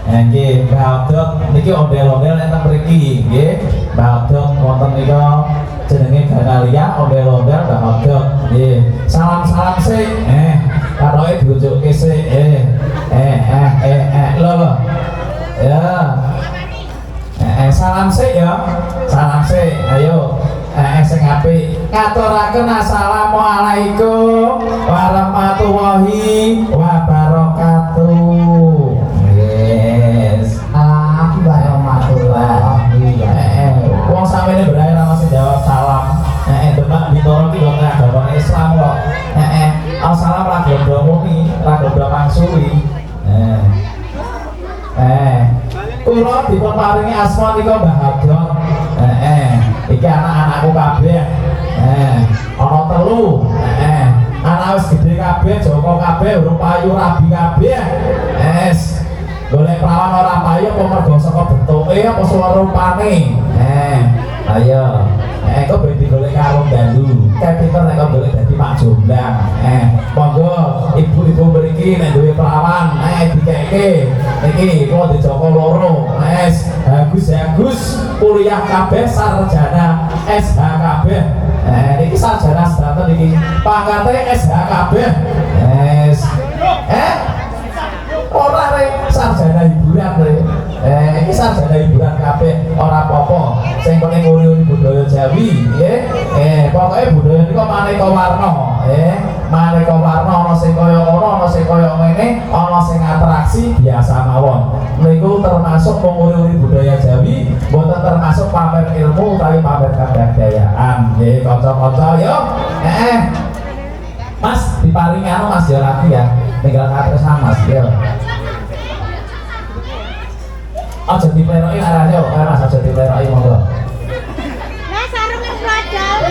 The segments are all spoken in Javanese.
Nggih, Mbah Odot niki ondel-ondel enten mriki nggih. Mbah Odot wonten nika jenenge Ganalia ondel-ondel Mbah Odot. Nggih. Salam-salam sik. Karoke diunjukke sik. Lho. Ya. Salam sik ya. Salam sik. Ayo. Sing apik. Ngaturaken assalamualaikum warahmatullahi wabarakatuh. Yes. Warahmatullahi. Wong sampeyan berae ra mesti jawab salam. Demak ditoro ki wong agama Islam kok. Assalam ra gondomuni, ra gondom mangsuli. Kula dipun paringi asma nika Mbah Odot. Iki anak-anakku kabeh. Ana telu. Anak wis gedhe kabeh, Joko kabeh, urung payu rabi kabeh. Golek perawan ora payu apa mergo saka bentuke apa saka rupane. Ayo. Kok ben digolek karo dalu. Kapiten nek kok golek dadi Pak Jomblang. Monggo ibu-ibu mriki nek duwe perawan, dikeke. Iki kok di Joko loro. Bagus kuliah kabeh sarjana SH kabeh. Niki sarjana sedanten iki. Pangkate SH kabeh. Ora rek sarjana hiburan rek. Iki sarjana hiburan kabeh ora apa-apa. Sing penting nguri-uri budaya Jawi, nggih. Pokoke budaya niku maneka warna, maneka warna, ana sing kaya ngono, ana sing kaya ngene, ana sing atraksi biasa mawon. Niku termasuk nguri-uri budaya Jawi, mboten termasuk pamer ilmu utawi pamer kabudayaan. Nggih, kanca-kanca yo. Mas diparingi anu Mas ya lagi ya. Tinggal kados Mas yo. Aja diperoki arane kok, Mas aja diperoki monggo. Lah sarunge bladal.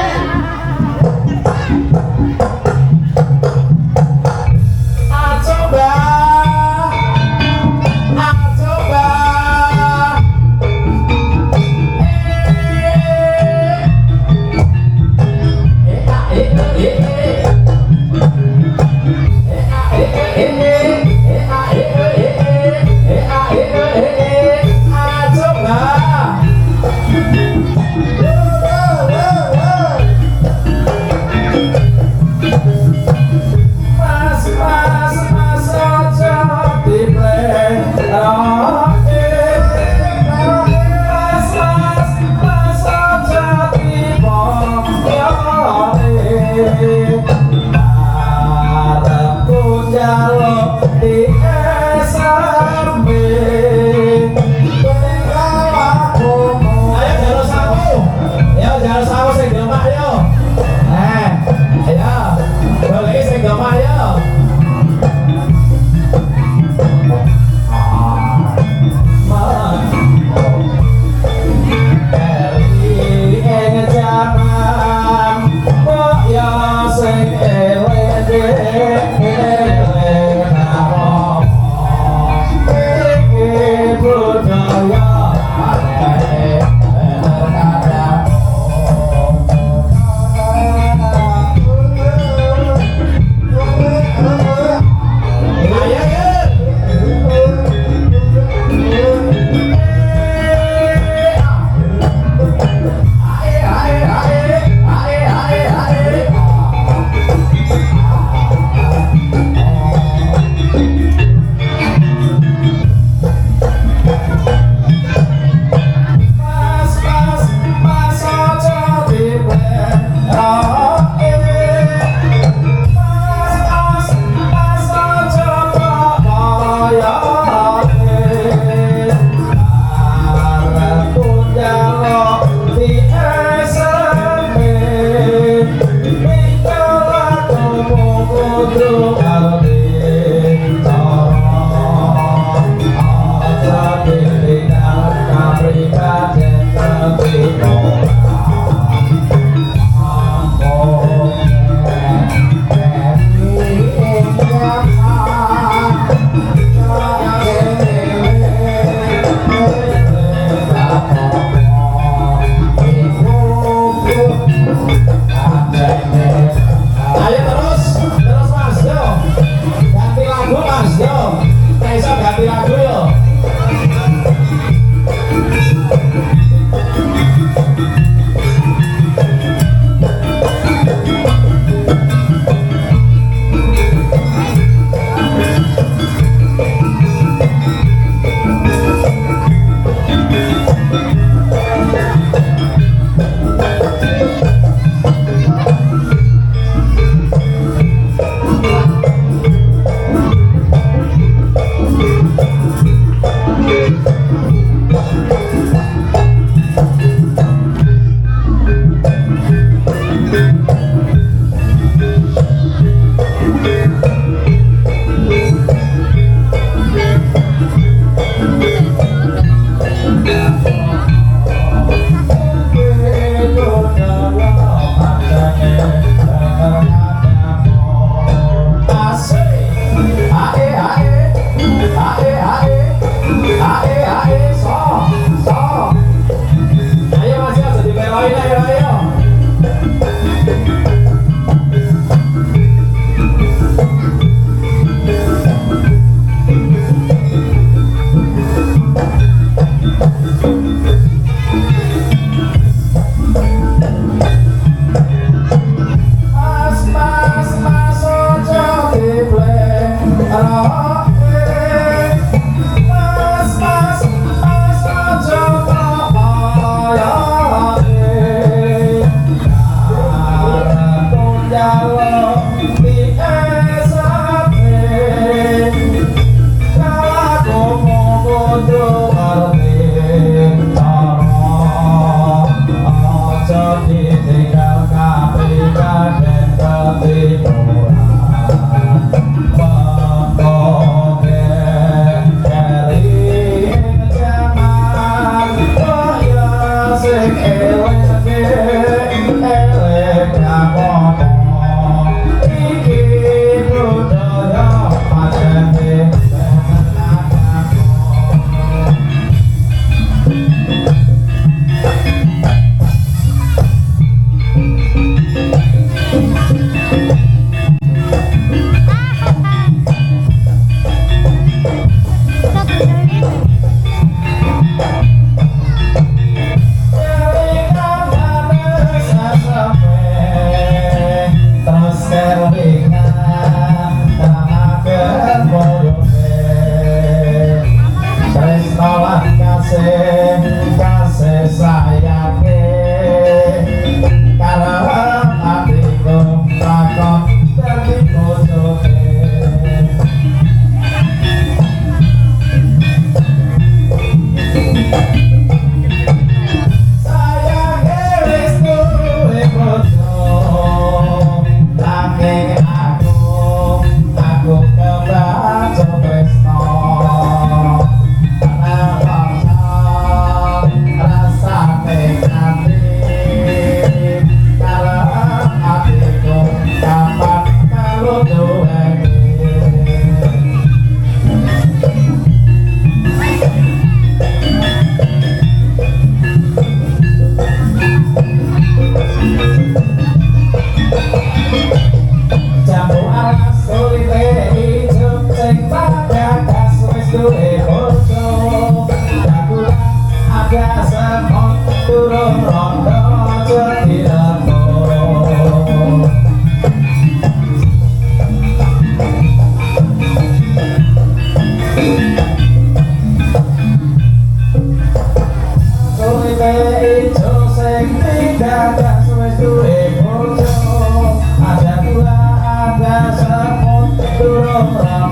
duwe bojo, ada gula ada semut turun